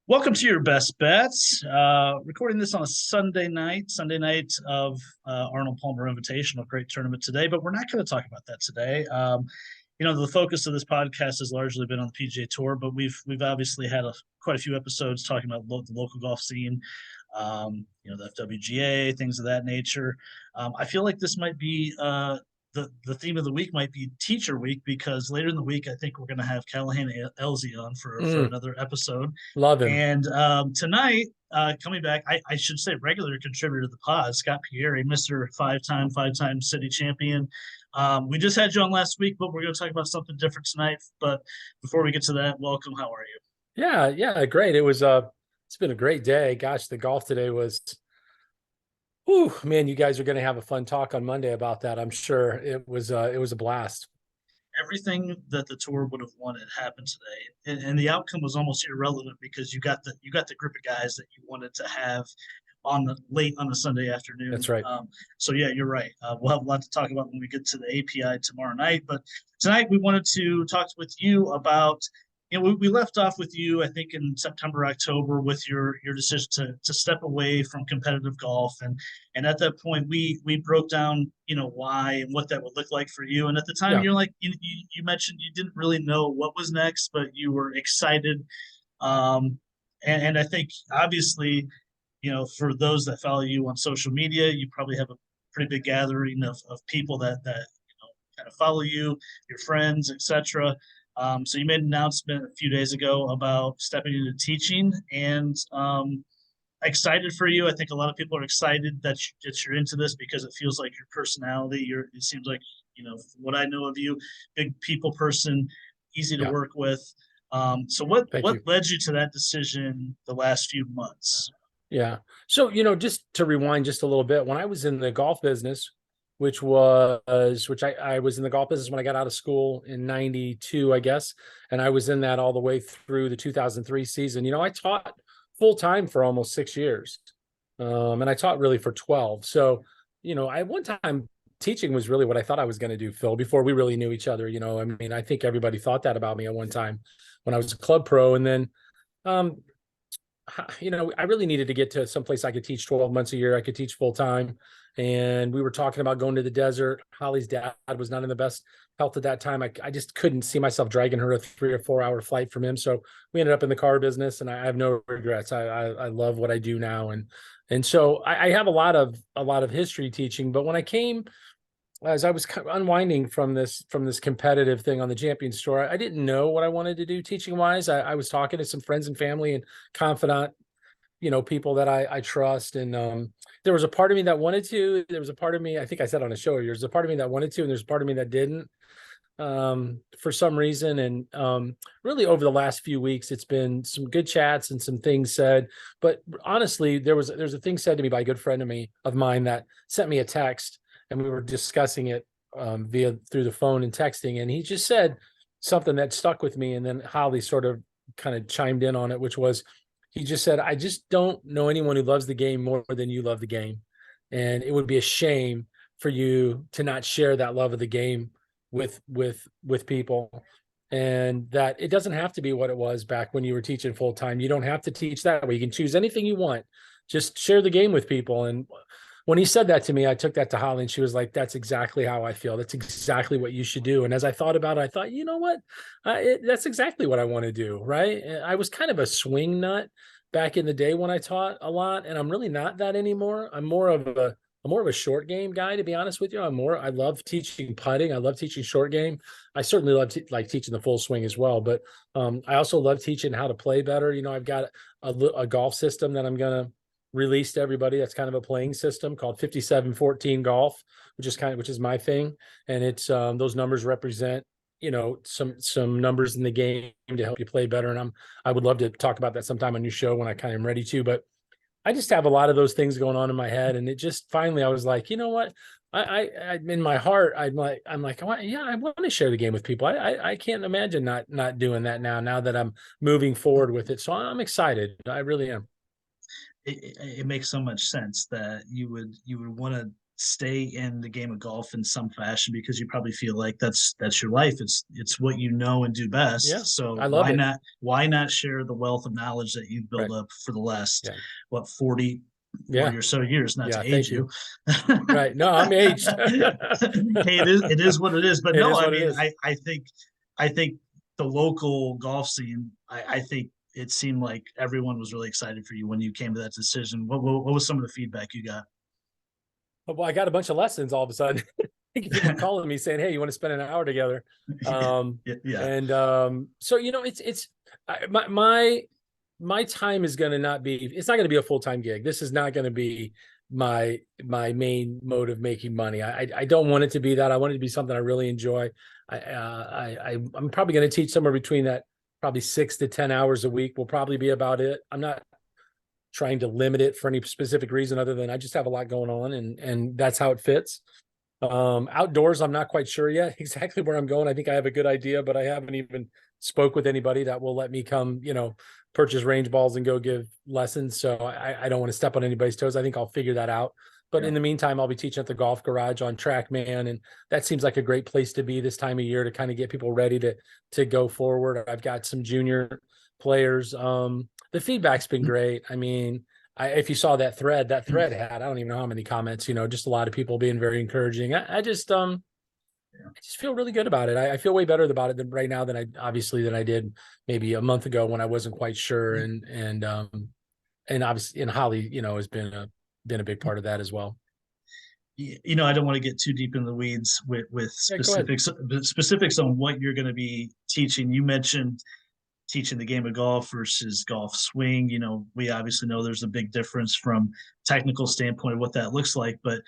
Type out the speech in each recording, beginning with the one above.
Welcome to your best bets. Recording this on a Sunday night of Arnold Palmer Invitational, great tournament today. But we're not going to talk about that today. The focus of this podcast has largely been on the PGA Tour, but we've obviously had quite a few episodes talking about the local golf scene, the FWGA, things of that nature. I feel like this might be the theme of the week might be Teacher Week, because later in the week I think we're going to have Callahan Elsie on for another episode. Love him. And tonight, coming back, I should say regular contributor to the pod, Scott Pieri, Mr. Five-time city champion. We just had you on last week, but we're going to talk about something different tonight. But before we get to that, welcome. How are you? Yeah, great. It's been a great day. Gosh, the golf today was, whew, man, you guys are going to have a fun talk on Monday about that. I'm sure it was a blast. Everything that the tour would have wanted happened today, and the outcome was almost irrelevant because you got the group of guys that you wanted to have late on a Sunday afternoon. That's right. So yeah, you're right. We'll have a lot to talk about when we get to the API tomorrow night. But tonight we wanted to talk with you about. We left off with you, I think, in September, October, with your decision to step away from competitive golf, and at that point we broke down why and what that would look like for you. And at the time, Yeah. you're like you mentioned you didn't really know what was next, but you were excited. And I think obviously, for those that follow you on social media, you probably have a pretty big gathering of people that kind of follow you, your friends, etc. So you made an announcement a few days ago about stepping into teaching, and excited for you. I think a lot of people are excited that you're into this because it feels like your personality. It seems like, from what I know of you, big people person, easy to Yeah. work with. So what Thank what you. led you to that decision the last few months? Yeah. So, just to rewind just a little bit, when I was in the golf business, which I was in the golf business when I got out of school in 92, I guess. And I was in that all the way through the 2003 season. I taught full time for almost 6 years. And I taught really for 12. So, I one time teaching was really what I thought I was going to do, Phil, before we really knew each other. I mean, I think everybody thought that about me at one time when I was a club pro. And then, um, I really needed to get to someplace I could teach 12 months a year. I could teach full time. And we were talking about going to the desert. Holly's dad was not in the best health at that time. I just couldn't see myself dragging her a 3 or 4 hour flight from him. So we ended up in the car business, and I have no regrets. I love what I do now. And so I have a lot of history teaching, but when I came, as I was kind of unwinding from this competitive thing on the Champions Tour, I didn't know what I wanted to do teaching wise. I was talking to some friends and family and confidant, people that I trust. And there was a part of me that wanted to. There was a part of me, I think I said on a show, there's a part of me that wanted to, and there's a part of me that didn't, for some reason. And really over the last few weeks, it's been some good chats and some things said. But honestly, there's a thing said to me by a good friend of mine that sent me a text, and we were discussing it through the phone and texting, and he just said something that stuck with me. And then Holly sort of kind of chimed in on it, which was, he just said, I just don't know anyone who loves the game more than you love the game. And it would be a shame for you to not share that love of the game with people. And that it doesn't have to be what it was back when you were teaching full time. You don't have to teach that way. You can choose anything you want. Just share the game with people. And when he said that to me, I took that to Holly, and she was like, that's exactly how I feel. That's exactly what you should do. And as I thought about it, I thought, you know what? That's exactly what I want to do. Right. I was kind of a swing nut back in the day when I taught a lot, and I'm really not that anymore. I'm more of a short game guy, to be honest with you. I love teaching putting. I love teaching short game. I certainly love like teaching the full swing as well. But I also love teaching how to play better. I've got a golf system that I'm going to released to everybody. That's kind of a playing system called 57-14 golf, which is my thing. And it's those numbers represent, some numbers in the game to help you play better. And I would love to talk about that sometime on your show when I kind of am ready to, but I just have a lot of those things going on in my head. And it just finally, I was like, you know what? I in my heart, I'm like, yeah, I want to share the game with people. I can't imagine not doing that now that I'm moving forward with it. So I'm excited. I really am. It makes so much sense that you would want to stay in the game of golf in some fashion because you probably feel like that's your life. It's what you know and do Yeah, best. So I love it. why not share the wealth of knowledge that you've built Right. up for the last Yeah. what 40 Yeah. or so years, not Yeah. to age Thank you. you. Right. No, I'm aged. Hey, it is what it is. But It no, is I what it mean, is. I think the local golf scene, I think it seemed like everyone was really excited for you when you came to that decision. What was some of the feedback you got? Well, I got a bunch of lessons all of a sudden. People calling me saying, "Hey, you want to spend an hour together?" Um, Yeah. and so it's my time is going to not be. It's not going to be a full-time gig. This is not going to be my main mode of making money. I don't want it to be that. I want it to be something I really enjoy. I'm probably going to teach somewhere between that, probably 6 to 10 hours a week will probably be about it. I'm not trying to limit it for any specific reason other than I just have a lot going on, and that's how it fits. Outdoors, I'm not quite sure yet exactly where I'm going. I think I have a good idea, but I haven't even spoke with anybody that will let me come, purchase range balls and go give lessons. So I don't want to step on anybody's toes. I think I'll figure that out. But Yeah. in the meantime, I'll be teaching at the golf garage on TrackMan, and that seems like a great place to be this time of year to kind of get people ready to go forward. I've got some junior players. The feedback's been great. I mean, if you saw that thread had, I don't even know how many comments, just a lot of people being very encouraging. I just feel really good about it. I feel way better about it than right now than I did maybe a month ago when I wasn't quite sure. And obviously, and Holly, has been a big part of that as well. I don't want to get too deep in the weeds with Yeah, go ahead. specifics on what you're going to be teaching. You mentioned teaching the game of golf versus golf swing. We obviously know there's a big difference from technical standpoint of what that looks like, but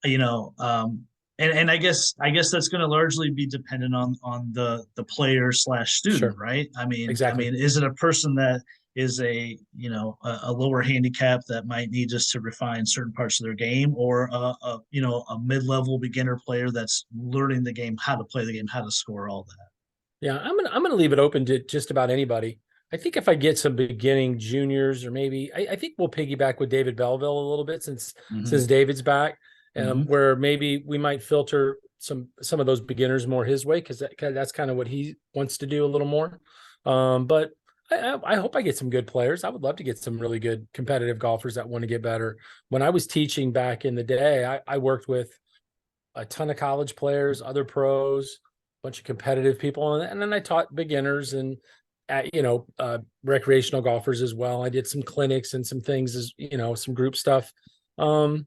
and I guess that's going to largely be dependent on the player slash student, Sure. right? Exactly. Is it a person that is a lower handicap that might need just to refine certain parts of their game, or a mid-level beginner player that's learning the game, how to play the game, how to score, all that. Yeah, I'm gonna leave it open to just about anybody. I think if I get some beginning juniors, or maybe I think we'll piggyback with David Belleville a little bit since Mm-hmm. David's back, Mm-hmm. where maybe we might filter some of those beginners more his way because that's kind of what he wants to do a little more. But I hope I get some good players. I would love to get some really good competitive golfers that want to get better. When I was teaching back in the day, I worked with a ton of college players, other pros, bunch of competitive people, and then I taught beginners and recreational golfers as well. I did some clinics and some things as some group stuff. Um,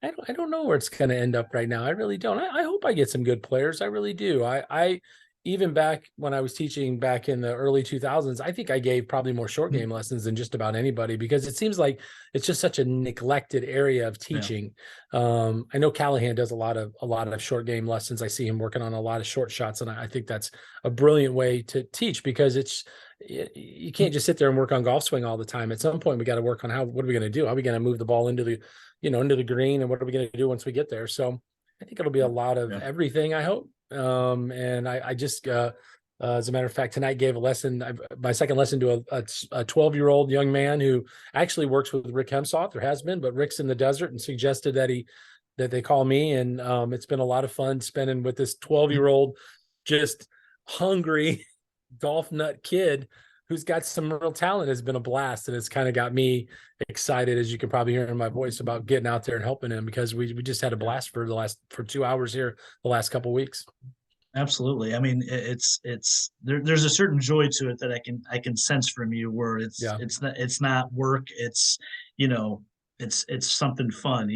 I don't know where it's going to end up right now. I really don't. I hope I get some good players. I really do. I even back when I was teaching back in the early 2000s, I think I gave probably more short game lessons than just about anybody because it seems like it's just such a neglected area of Yeah. teaching. I know Callahan does a lot of short game lessons. I see him working on a lot of short shots, and I think that's a brilliant way to teach because you can't just sit there and work on golf swing all the time. At some point, we got to work on what are we going to do? How are we going to move the ball into the green, and what are we going to do once we get there? So I think it'll be a lot of everything, I hope. And I just, as a matter of fact, tonight gave a lesson, my second lesson to a 12-year-old young man who actually works with Rick Hemsoth, or has been, but Rick's in the desert and suggested that they call me. And it's been a lot of fun spending with this 12-year-old, just hungry golf nut kid who's got some real talent. Has been a blast, and it's kind of got me excited, as you can probably hear in my voice, about getting out there and helping him because we just had a blast for 2 hours here the last couple of weeks. Absolutely. I mean, there's a certain joy to it that I can sense from you, where it's not work. You know, it's something fun.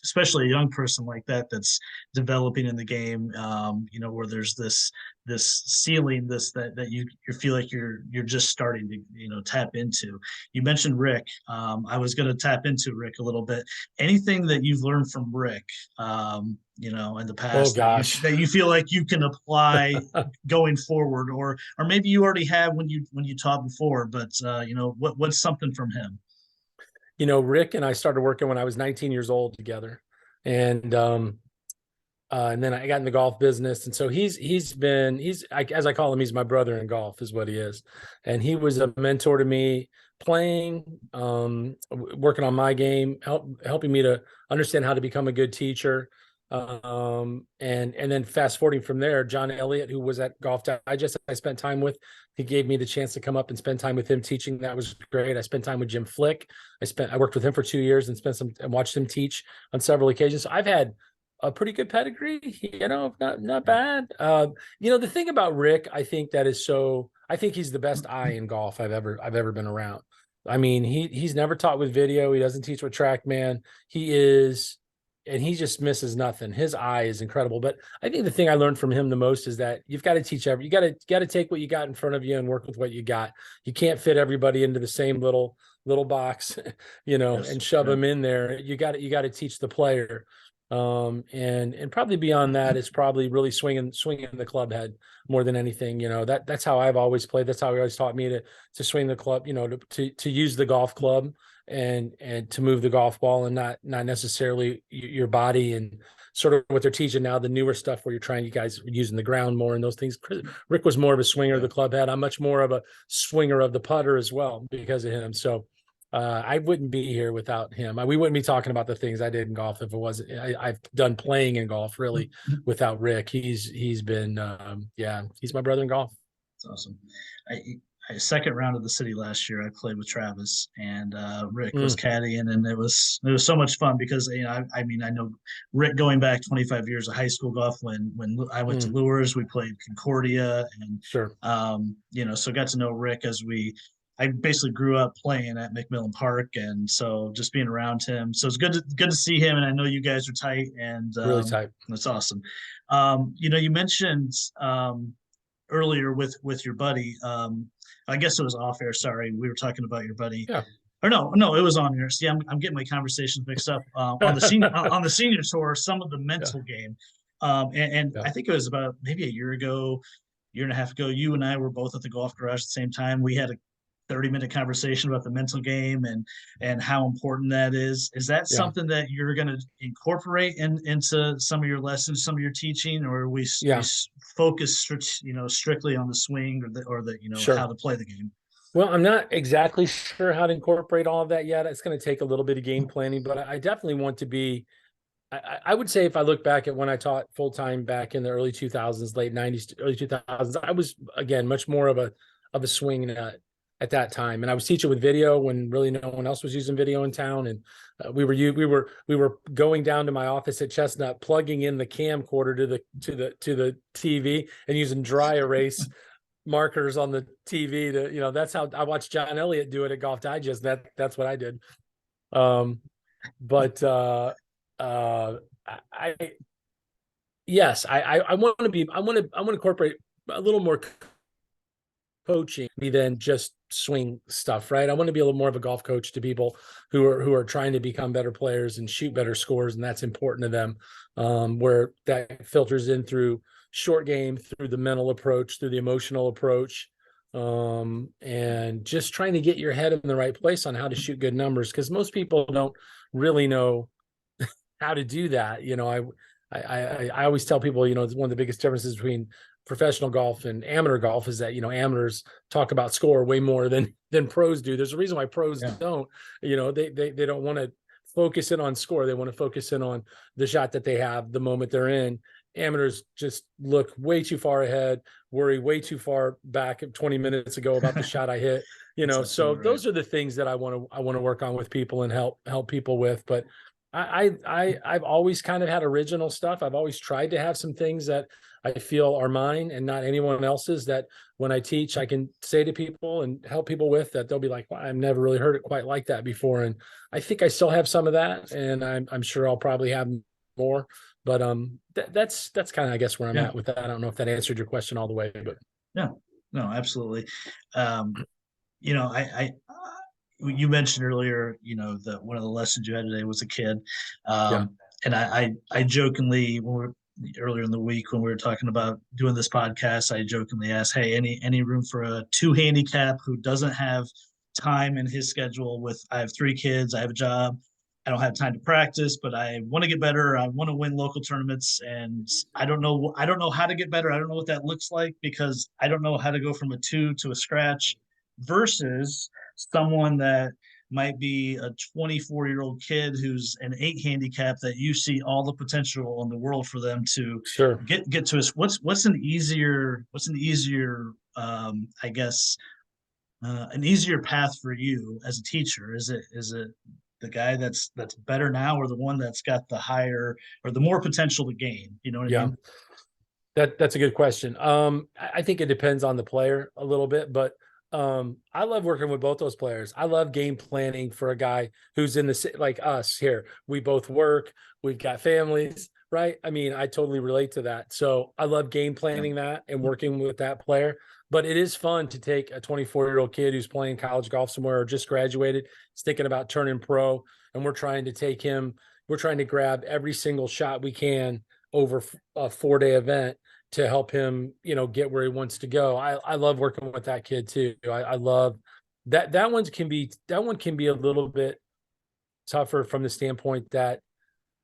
Especially a young person like that that's developing in the game. Where there's this ceiling, that you feel like you're just starting to tap into. You mentioned Rick. I was going to tap into Rick a little bit. Anything that you've learned from Rick, in the Oh past gosh. that you feel like you can apply going forward, or maybe you already have when you taught before, but what's something from him? Rick and I started working when I was 19 years old together, and And then I got in the golf business, and so as I call him, he's my brother in golf, is what he is. And he was a mentor to me, playing, working on my game, helping me to understand how to become a good teacher. And then fast forwarding from there, John Elliott, who was at Golf Digest, I spent time with. He gave me the chance to come up and spend time with him teaching. That was great. I spent time with Jim Flick. I worked with him for 2 years and watched him teach on several occasions. So I've had a pretty good pedigree, not bad. The thing about Rick, I think he's the best eye in golf I've ever been around. I mean, he's never taught with video. He doesn't teach with TrackMan. And he just misses nothing. His eye is incredible. But I think the thing I learned from him the most is that you've got to teach you got to take what you got in front of you and work with what you got. You can't fit everybody into the same little box, Yes. and shove them in there. You got to teach the player. And probably beyond that is probably really swinging the club head more than anything. That's how I've always played. That's how he always taught me to swing the club, to use the golf club and to move the golf ball, and not necessarily your body, and sort of what they're teaching now, the newer stuff where you guys are using the ground more and those things. Rick was more of a swinger of the club head. I'm much more of a swinger of the putter as well because of him. So I wouldn't be here without him. We wouldn't be talking about the things I did in golf if it wasn't. I've done playing in golf really without Rick. He's been he's my brother in golf. That's awesome. Second round of the city last year, I played with Travis, and Rick was caddying, and it was so much fun because I mean I know Rick going back 25 years of high school golf. When I went to Lures, we played Concordia, and sure, so got to know Rick as I basically grew up playing at McMillan Park, and so just being around him. So it's good to see him, and I know you guys are tight, and really tight. That's awesome. You mentioned earlier with your buddy. I guess it was off air. Sorry, we were talking about your buddy. Yeah. Or no, it was on air. See, I'm getting my conversations mixed up. On the senior tour, some of the mental game, and I think it was about maybe a year and a half ago. You and I were both at the golf garage at the same time. We had a 30-minute conversation about the mental game and how important that is. Is that something that you're going to incorporate into some of your lessons, some of your teaching, or we focus strictly on the swing or the sure. how to play the game? Well, I'm not exactly sure how to incorporate all of that yet. It's going to take a little bit of game planning, but I definitely want to be. I would say if I look back at when I taught full time back in the early 2000s, late 90s, early 2000s, I was again much more of a swing at that time, and I was teaching with video when really no one else was using video in town. And we were going down to my office at Chestnut, plugging in the camcorder to the TV and using dry erase markers on the TV to that's how I watched John Elliott do it at Golf Digest. That's what I did. But I want to incorporate a little more coaching than just swing stuff, right? I want to be a little more of a golf coach to people who are trying to become better players and shoot better scores, and that's important to them. Where that filters in through short game, through the mental approach, through the emotional approach, and just trying to get your head in the right place on how to shoot good numbers, because most people don't really know how to do that. I always tell people, it's one of the biggest differences between professional golf and amateur golf is that amateurs talk about score way more than pros do. There's a reason why pros don't. They don't want to focus in on score. They want to focus in on the shot that they have the moment they're in. Amateurs just look way too far ahead, worry way too far back 20 minutes ago about the shot I hit. So those are the things that I want to work on with people and help people with. But I've always kind of had original stuff. I've always tried to have some things that I feel are mine and not anyone else's, that when I teach, I can say to people and help people with, that they'll be like, well, I've never really heard it quite like that before. And I think I still have some of that, and I'm sure I'll probably have more, but that's kind of, I guess, where I'm at with that. I don't know if that answered your question all the way, but no, absolutely. You mentioned earlier, that one of the lessons you had today was a kid. And I jokingly, earlier in the week when we were talking about doing this podcast, I jokingly asked, hey, any room for a 2 handicap who doesn't have time in his schedule I have 3 kids, I have a job. I don't have time to practice, but I want to get better. I want to win local tournaments, and I don't know. I don't know how to get better. I don't know what that looks like because I don't know how to go from a 2 to a scratch. Versus someone that might be a 24-year-old kid who's an 8 handicap that you see all the potential in the world for them to Sure. get to us. What's an easier I guess an easier path for you as a teacher? Is it the guy that's better now, or the one that's got the higher or the more potential to gain? You know what I Yeah. mean? That's a good question. I think it depends on the player a little bit, but I love working with both those players. I love game planning for a guy who's in the like us here. We both work, we've got families, right? I mean, I totally relate to that. So I love game Yeah. planning that and working with that player. But it is fun to take a 24-year-old kid who's playing college golf somewhere or just graduated, is thinking about turning pro, and we're trying to take him, we're trying to grab every single shot we can over a 4-day event to help him, get where he wants to go. I love working with that kid too. I love that. That one can be a little bit tougher from the standpoint that,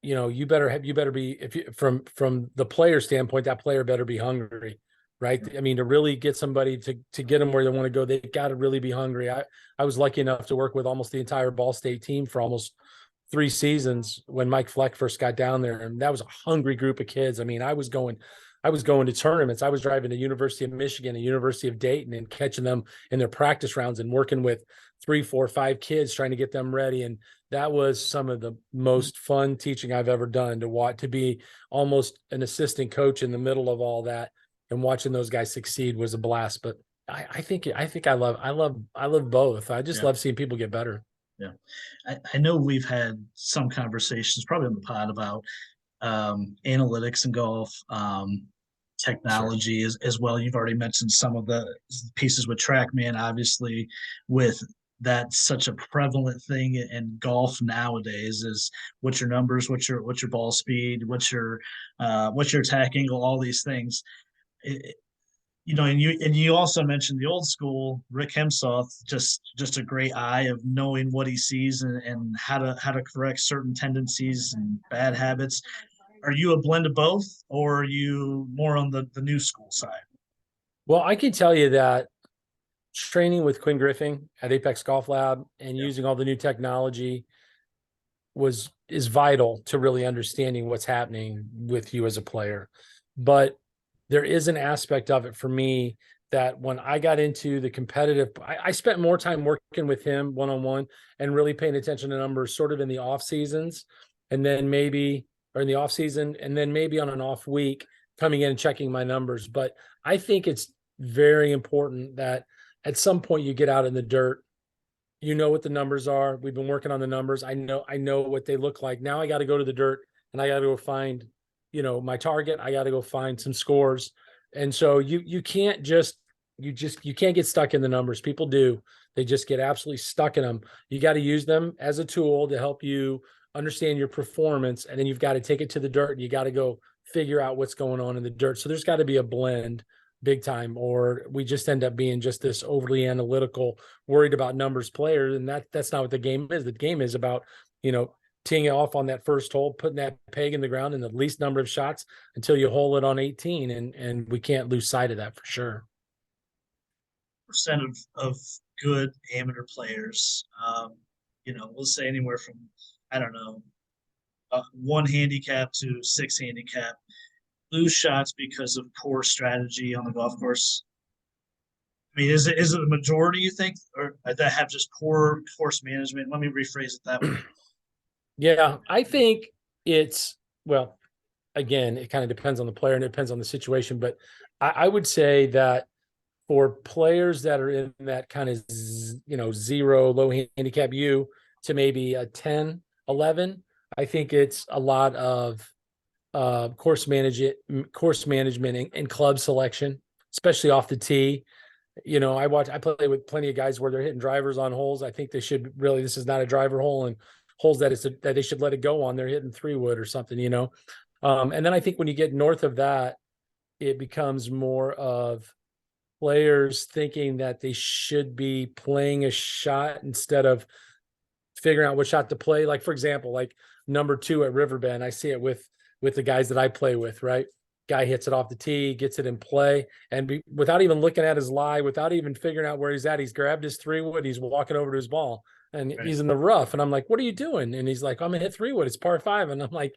you better be, if you, from the player standpoint, that player better be hungry, right? I mean, to really get somebody to get them where they want to go, they got to really be hungry. I was lucky enough to work with almost the entire Ball State team for almost 3 seasons when Mike Fleck first got down there, and that was a hungry group of kids. I mean, I was going to tournaments. I was driving to University of Michigan and University of Dayton and catching them in their practice rounds and working with 3, 4, 5 kids trying to get them ready. And that was some of the most fun teaching I've ever done, to be almost an assistant coach in the middle of all that, and watching those guys succeed was a blast. But I think I love both. I just Yeah. love seeing people get better. Yeah. I know we've had some conversations probably on the pod about analytics in golf, Sure. technology as well. You've already mentioned some of the pieces with TrackMan, obviously, with that's such a prevalent thing in golf nowadays. Is what's your numbers, what's your ball speed, what's your attack angle, all these things. It, and you also mentioned the old school Rick Hemsoth, just a great eye of knowing what he sees and how to correct certain tendencies and bad habits. Are you a blend of both, or are you more on the new school side? Well, I can tell you that training with Quinn Griffin at Apex Golf Lab and Yeah. using all the new technology is vital to really understanding what's happening with you as a player. But there is an aspect of it for me that when I got into the competitive, I spent more time working with him one-on-one and really paying attention to numbers sort of in the off seasons, and then maybe, or in the off season, and then maybe on an off week coming in and checking my numbers. But I think it's very important that at some point you get out in the dirt. You know what the numbers are. We've been working on the numbers. I know what they look like. Now I got to go to the dirt and I got to go find, my target. I got to go find some scores. And so you can't you can't get stuck in the numbers. People do. They just get absolutely stuck in them. You got to use them as a tool to help you understand your performance. And then you've got to take it to the dirt and you got to go figure out what's going on in the dirt. So there's got to be a blend big time, or we just end up being just this overly analytical, worried about numbers player. And that's not what the game is. The game is about, teeing it off on that first hole, putting that peg in the ground in the least number of shots until you hole it on 18. And we can't lose sight of that for sure. Percent of good amateur players, we'll say anywhere from, I don't know, 1 handicap to 6 handicap, lose shots because of poor strategy on the golf course. I mean, is it a majority, you think, or that have just poor course management? Let me rephrase it that way. Yeah, I think it's, well, again, it kind of depends on the player and it depends on the situation. But I would say that for players that are in that kind of, 0 low handicap U to maybe a 10, 11, I think it's a lot of course management and club selection, especially off the tee. I play with plenty of guys where they're hitting drivers on holes. I think they should really, this is not a driver hole, and holes that they should let it go on. They're hitting 3-wood or something. And then I think when you get north of that, it becomes more of players thinking that they should be playing a shot instead of figuring out what shot to play. Like, for example, like number 2 at Riverbend, I see it with the guys that I play with, right? Guy hits it off the tee, gets it in play, and without even looking at his lie, without even figuring out where he's at, he's grabbed his 3-wood, he's walking over to his ball, and Right. he's in the rough. And I'm like, what are you doing? And he's like, I'm gonna hit 3-wood. It's par 5. And I'm like,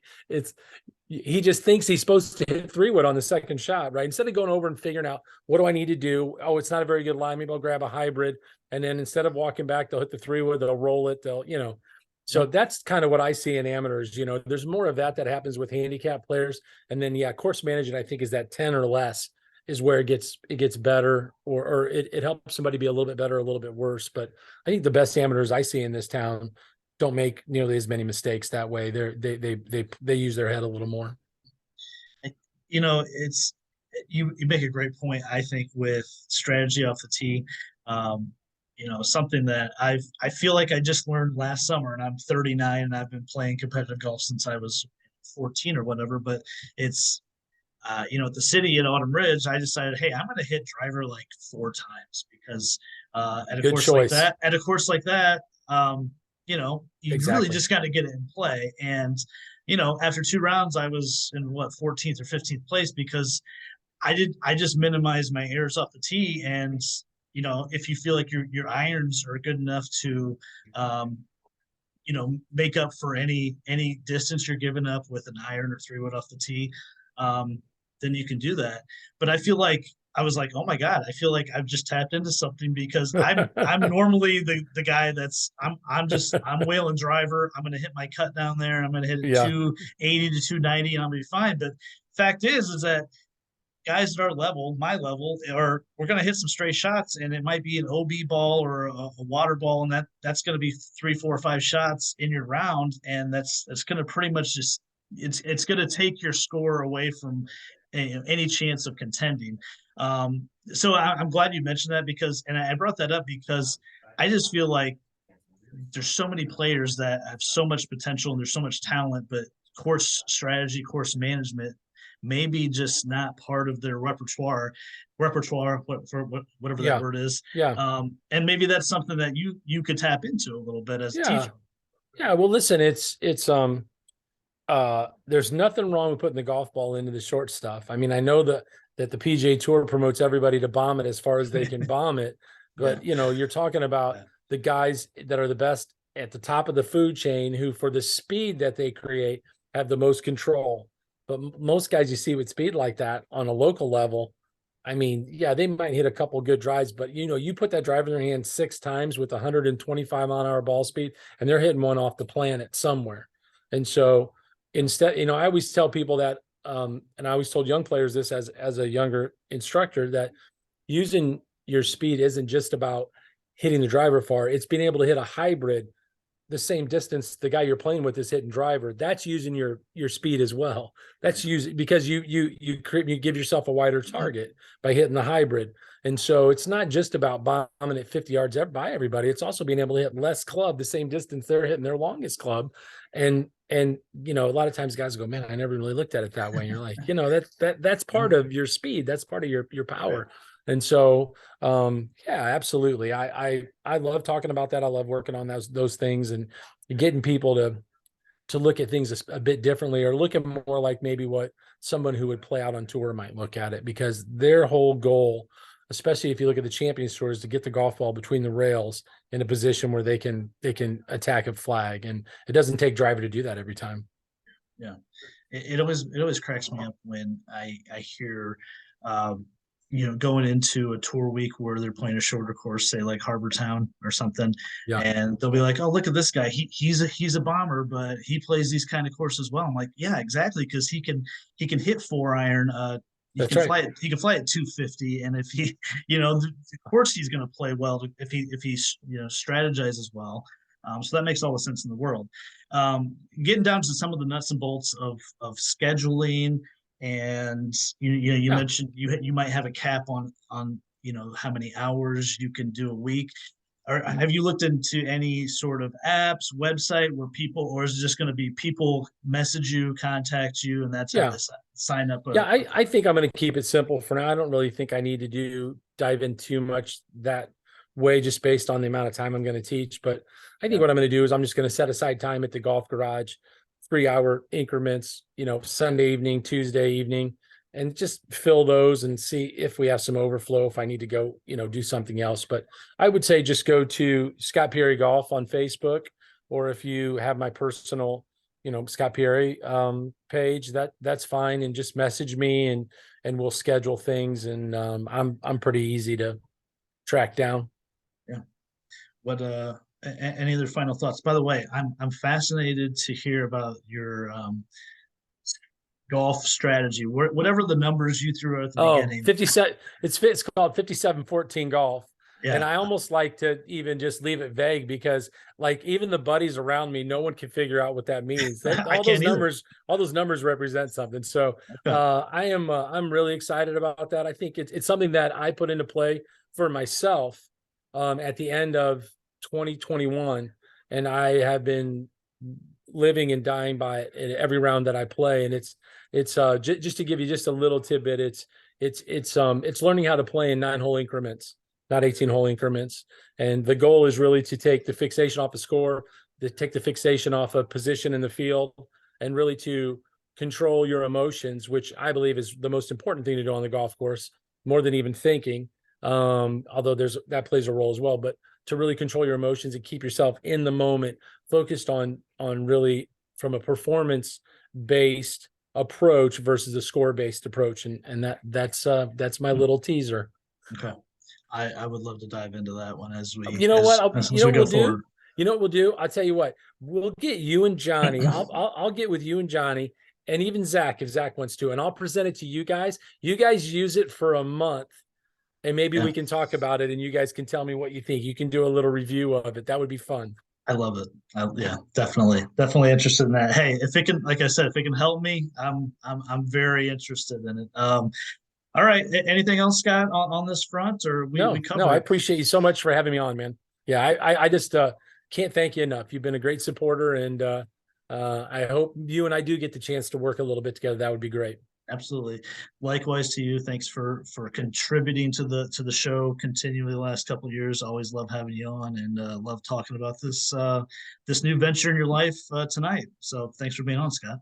he just thinks he's supposed to hit 3-wood on the second shot, right? Instead of going over and figuring out, what do I need to do? Oh, it's not a very good lie. Maybe I'll grab a hybrid. And then instead of walking back, they'll hit the 3-wood, they'll roll it, so Yep. that's kind of what I see in amateurs. There's more of that happens with handicap players. And then, course management, I think, is that 10 or less is where it gets better, or it helps somebody be a little bit better, a little bit worse. But I think the best amateurs I see in this town don't make nearly as many mistakes that way. They use their head a little more. It's you make a great point, I think, with strategy off the tee. Something that I feel like I just learned last summer, and I'm 39 and I've been playing competitive golf since I was 14 or whatever. But it's at the city at Autumn Ridge, I decided, hey, I'm going to hit driver like 4 times because at a Good course like choice. that, you really Exactly. just got to get it in play. And after 2 rounds, I was in 14th or 15th place because I just minimized my errors off the tee. And if you feel like your irons are good enough to make up for any distance you're giving up with an iron or 3-wood off the tee, then you can do that. But I feel like I was like, oh my God, I feel like I've just tapped into something because I'm normally the guy I'm whaling driver. I'm gonna hit my cut down there. I'm gonna hit it Yeah. 280 to 290 and I'm gonna be fine. But fact is that guys at our level, my level, we're going to hit some straight shots, and it might be an OB ball or a water ball, and that's going to be 3, 4, 5 shots in your round, and that's going to pretty much just it's going to take your score away from any chance of contending. So I'm glad you mentioned that and I brought that up because I just feel like there's so many players that have so much potential and there's so much talent, but course strategy, course management maybe just not part of their repertoire, whatever that Yeah. word is. Yeah. And maybe that's something that you could tap into a little bit as a Yeah. teacher. Yeah. Well, listen, there's nothing wrong with putting the golf ball into the short stuff. I mean, I know that the PGA Tour promotes everybody to bomb it as far as they can bomb it, but you're talking about the guys that are the best at the top of the food chain, who, for the speed that they create, have the most control. But most guys you see with speed like that on a local level, I mean, yeah, they might hit a couple good drives, but you put that drive in their hand 6 times with 125-mile-an-hour ball speed, and they're hitting one off the planet somewhere. And so instead, I always tell people that, and I always told young players this as a younger instructor, that using your speed isn't just about hitting the driver far. It's being able to hit a hybrid the same distance the guy you're playing with is hitting driver. That's using your speed as well. That's using, because you give yourself a wider target by hitting the hybrid. And so it's not just about bombing at 50 yards by everybody. It's also being able to hit less club the same distance they're hitting their longest club. And a lot of times guys go, man, I never really looked at it that way. And you're like, that's part of your speed. That's part of your power. And so, yeah, absolutely. I love talking about that. I love working on those things and getting people to look at things a bit differently, or look at more like maybe what someone who would play out on tour might look at it, because their whole goal, especially if you look at the Champions Tour, is to get the golf ball between the rails in a position where they can attack a flag. And it doesn't take driver to do that every time. Yeah. It always cracks me up when I hear, going into a tour week where they're playing a shorter course, say like Harbor Town or something, Yeah. and they'll be like, "Oh, look at this guy. He's a bomber, but he plays these kind of courses well." I'm like, "Yeah, exactly, because he can hit 4-iron. That's right. He can fly at 250, and if he, of course he's going to play well if he strategizes well." So that makes all the sense in the world. Getting down to some of the nuts and bolts of scheduling, and you Yeah. mentioned you might have a cap on how many hours you can do a week. Or have you looked into any sort of apps, website where people, or is it just going to be people message you, contact you, and that's how Yeah. they sign up? Yeah, I think I'm going to keep it simple for now. I don't really think I need to dive in too much that way just based on the amount of time I'm going to teach. But I think Yeah. what I'm going to do is I'm just going to set aside time at the golf garage, 3 hour increments, Sunday evening, Tuesday evening, and just fill those and see if we have some overflow, if I need to go, do something else. But I would say just go to Scott Pieri Golf on Facebook, or if you have my personal, Scott Pieri page, that's fine. And just message me and we'll schedule things. And I'm pretty easy to track down. Yeah. What any other final thoughts? By the way, I'm fascinated to hear about your golf strategy. Whatever the numbers you threw out at the Oh, beginning. 57. It's called 57-14 golf. And Yeah, I almost like to even just leave it vague, because like even the buddies around me, no one can figure out what that means. That I can't either. all those numbers represent something. So Okay. I'm really excited about that. I think it's something that I put into play for myself at the end of 2021. And I have been living and dying by it in every round that I play. And it's just to give you just a little tidbit, it's learning how to play in 9-hole increments, not 18-hole increments. And the goal is really to take the fixation off the score, to take the fixation off of position in the field, and really to control your emotions, which I believe is the most important thing to do on the golf course, more than even thinking. Although that plays a role as well, but to really control your emotions and keep yourself in the moment, focused on really from a performance based approach versus a score based approach. And that's my little teaser. Okay. I would love to dive into that one as we You know what? as we go forward. You know what we'll do? I'll tell you what. We'll get you and Johnny. I'll get with you and Johnny, and even Zach if Zach wants to, and I'll present it to you guys. You guys use it for a month, and maybe Yeah, we can talk about it, and you guys can tell me what you think. You can do a little review of it. That would be fun. I love it. Yeah, definitely interested in that. Hey, if it can, like I said, if it can help me, I'm very interested in it. All right. Anything else, Scott, on this front, or we No, I covered? appreciate you so much for having me on, man. Yeah, I just can't thank you enough. You've been a great supporter, and I hope you and I do get the chance to work a little bit together. That would be great. Absolutely. Likewise to you. Thanks for contributing to the show continually the last couple of years. Always love having you on, and love talking about this new venture in your life tonight. So thanks for being on, Scott.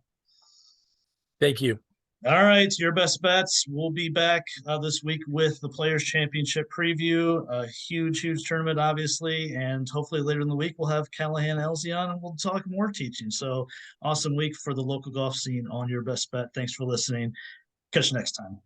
Thank you. All right, your best bets. We'll be back this week with the Players Championship preview. A huge tournament, obviously, and hopefully later in the week we'll have Callahan Elsie on and we'll talk more teaching. So awesome week for the local golf scene on your best bet. Thanks for listening. Catch you next time.